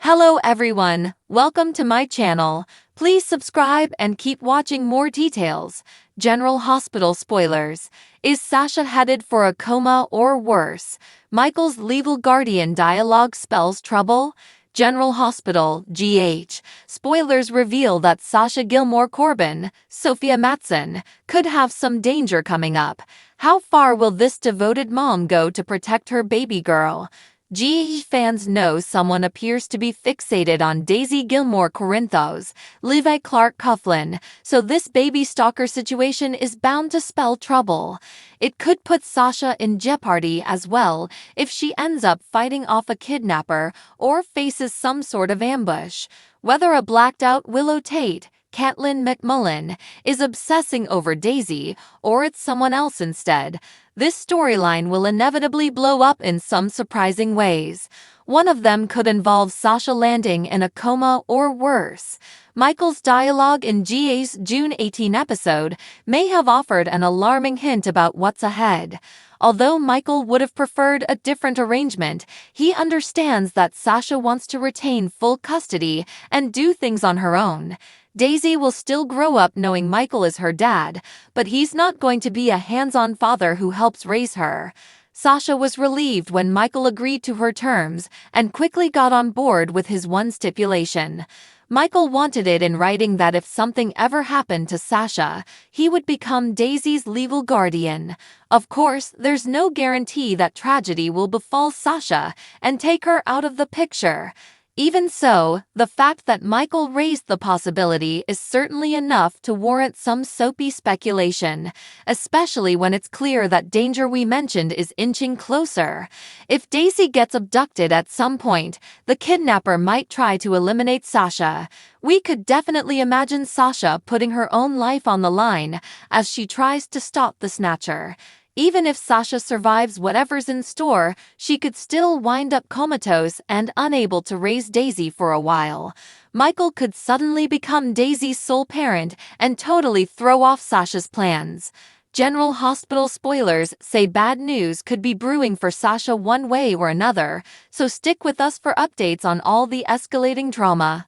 Hello everyone, welcome to my channel. Please subscribe and keep watching more details. General Hospital spoilers. Is Sasha headed for a coma or worse? Michael's legal guardian dialogue spells trouble? General Hospital, GH. Spoilers reveal that Sasha Gilmore Corbin, Sophia Matson, could have some danger coming up. How far will this devoted mom go to protect her baby girl? GH fans know someone appears to be fixated on Daisy Gilmore Corinthos, Levi Clark Coughlin, so this baby stalker situation is bound to spell trouble. It could put Sasha in jeopardy as well if she ends up fighting off a kidnapper or faces some sort of ambush. Whether a blacked-out Willow Tate, Caitlin McMullen, is obsessing over Daisy, or it's someone else instead, this storyline will inevitably blow up in some surprising ways. One of them could involve Sasha landing in a coma or worse. Michael's dialogue in GA's June 18 episode may have offered an alarming hint about what's ahead. Although Michael would have preferred a different arrangement, he understands that Sasha wants to retain full custody and do things on her own. Daisy will still grow up knowing Michael is her dad, but he's not going to be a hands-on father who helps raise her. Sasha was relieved when Michael agreed to her terms and quickly got on board with his one stipulation. Michael wanted it in writing that if something ever happened to Sasha, he would become Daisy's legal guardian. Of course, there's no guarantee that tragedy will befall Sasha and take her out of the picture. Even so, the fact that Michael raised the possibility is certainly enough to warrant some soapy speculation, especially when it's clear that danger we mentioned is inching closer. If Daisy gets abducted at some point, the kidnapper might try to eliminate Sasha. We could definitely imagine Sasha putting her own life on the line as she tries to stop the snatcher. Even if Sasha survives whatever's in store, she could still wind up comatose and unable to raise Daisy for a while. Michael could suddenly become Daisy's sole parent and totally throw off Sasha's plans. General Hospital spoilers say bad news could be brewing for Sasha one way or another, so stick with us for updates on all the escalating drama.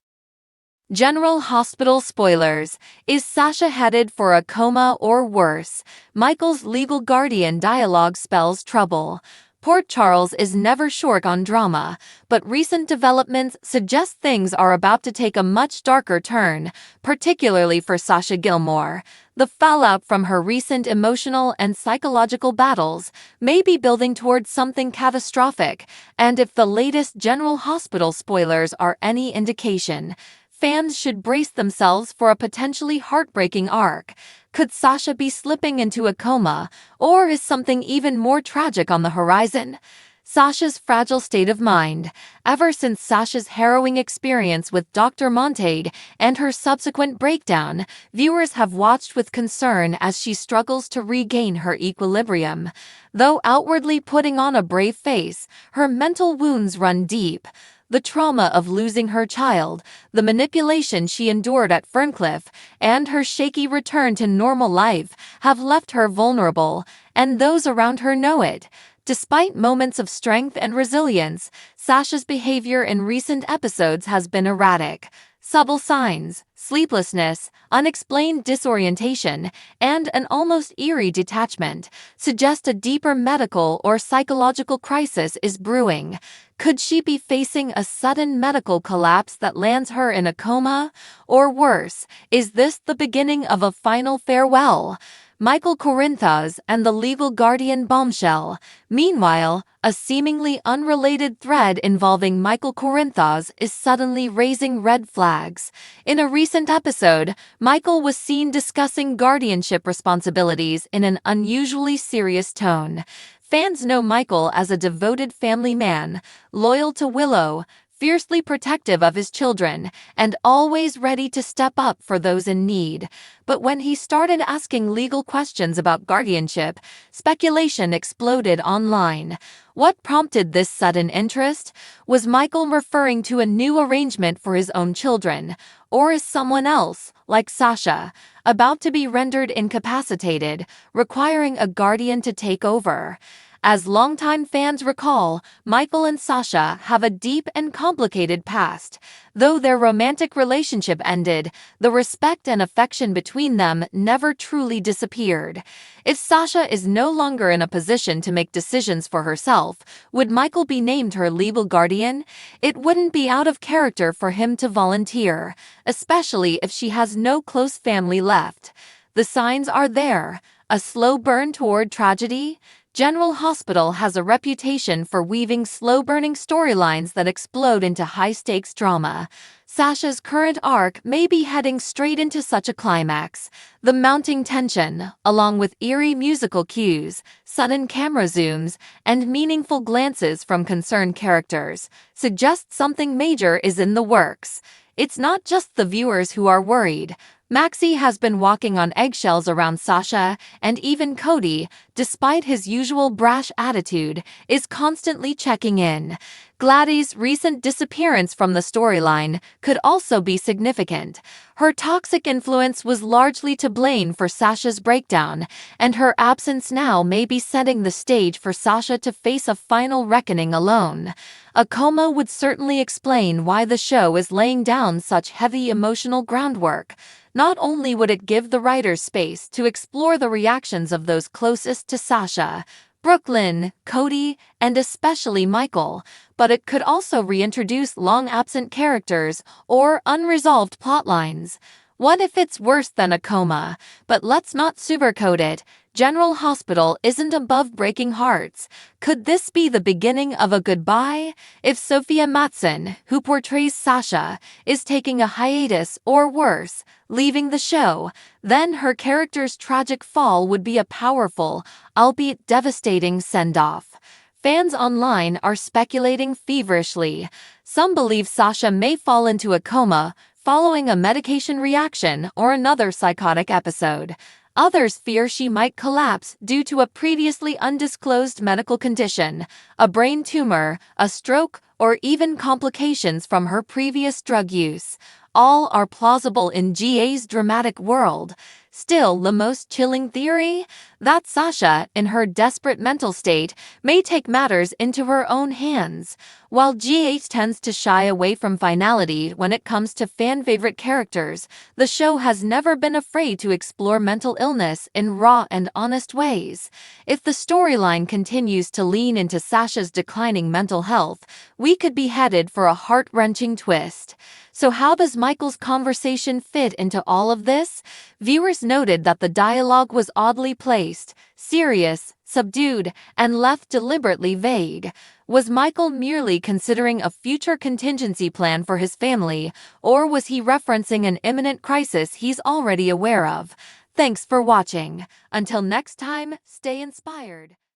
General Hospital spoilers. Is Sasha headed for a coma or worse? Michael's legal guardian dialogue spells trouble. Port Charles is never short on drama, but recent developments suggest things are about to take a much darker turn, particularly for Sasha Gilmore. The fallout from her recent emotional and psychological battles may be building towards something catastrophic, and if the latest General Hospital spoilers are any indication, fans should brace themselves for a potentially heartbreaking arc. Could Sasha be slipping into a coma, or is something even more tragic on the horizon? Sasha's fragile state of mind. Ever since Sasha's harrowing experience with Dr. Montague and her subsequent breakdown, viewers have watched with concern as she struggles to regain her equilibrium. Though outwardly putting on a brave face, her mental wounds run deep. The trauma of losing her child, the manipulation she endured at Ferncliff, and her shaky return to normal life have left her vulnerable, and those around her know it. Despite moments of strength and resilience, Sasha's behavior in recent episodes has been erratic. Subtle signs, sleeplessness, unexplained disorientation, and an almost eerie detachment suggest a deeper medical or psychological crisis is brewing. Could she be facing a sudden medical collapse that lands her in a coma? Or worse, is this the beginning of a final farewell? Michael Corinthos and the legal guardian bombshell. Meanwhile, a seemingly unrelated thread involving Michael Corinthos is suddenly raising red flags. In a recent episode, Michael was seen discussing guardianship responsibilities in an unusually serious tone. Fans know Michael as a devoted family man, loyal to Willow, fiercely protective of his children, and always ready to step up for those in need. But when he started asking legal questions about guardianship, speculation exploded online. What prompted this sudden interest? Was Michael referring to a new arrangement for his own children, or is someone else, like Sasha, about to be rendered incapacitated, requiring a guardian to take over? As longtime fans recall, Michael and Sasha have a deep and complicated past. Though their romantic relationship ended, the respect and affection between them never truly disappeared. If Sasha is no longer in a position to make decisions for herself, would Michael be named her legal guardian? It wouldn't be out of character for him to volunteer, especially if she has no close family left. The signs are there. A slow burn toward tragedy? General Hospital has a reputation for weaving slow-burning storylines that explode into high-stakes drama. Sasha's current arc may be heading straight into such a climax. The mounting tension, along with eerie musical cues, sudden camera zooms, and meaningful glances from concerned characters, suggests something major is in the works. It's not just the viewers who are worried. Maxie has been walking on eggshells around Sasha, and even Cody, despite his usual brash attitude, is constantly checking in. Gladys' recent disappearance from the storyline could also be significant. Her toxic influence was largely to blame for Sasha's breakdown, and her absence now may be setting the stage for Sasha to face a final reckoning alone. A coma would certainly explain why the show is laying down such heavy emotional groundwork. Not only would it give the writers space to explore the reactions of those closest to Sasha, Brooklyn, Cody, and especially Michael, but it could also reintroduce long-absent characters or unresolved plotlines. What if it's worse than a coma? But let's not sugarcoat it. General Hospital isn't above breaking hearts. Could this be the beginning of a goodbye? If Sophia Matson, who portrays Sasha, is taking a hiatus or worse, leaving the show, then her character's tragic fall would be a powerful, albeit devastating send-off. Fans online are speculating feverishly. Some believe Sasha may fall into a coma following a medication reaction or another psychotic episode. Others fear she might collapse due to a previously undisclosed medical condition, a brain tumor, a stroke, or even complications from her previous drug use. All are plausible in GA's dramatic world. Still, the most chilling theory? That Sasha, in her desperate mental state, may take matters into her own hands. While GA tends to shy away from finality when it comes to fan-favorite characters, the show has never been afraid to explore mental illness in raw and honest ways. If the storyline continues to lean into Sasha's declining mental health, we could be headed for a heart-wrenching twist. So how does Michael's conversation fit into all of this? Viewers noted that the dialogue was oddly placed, serious, subdued, and left deliberately vague. Was Michael merely considering a future contingency plan for his family, or was he referencing an imminent crisis he's already aware of? Thanks for watching. Until next time, stay inspired.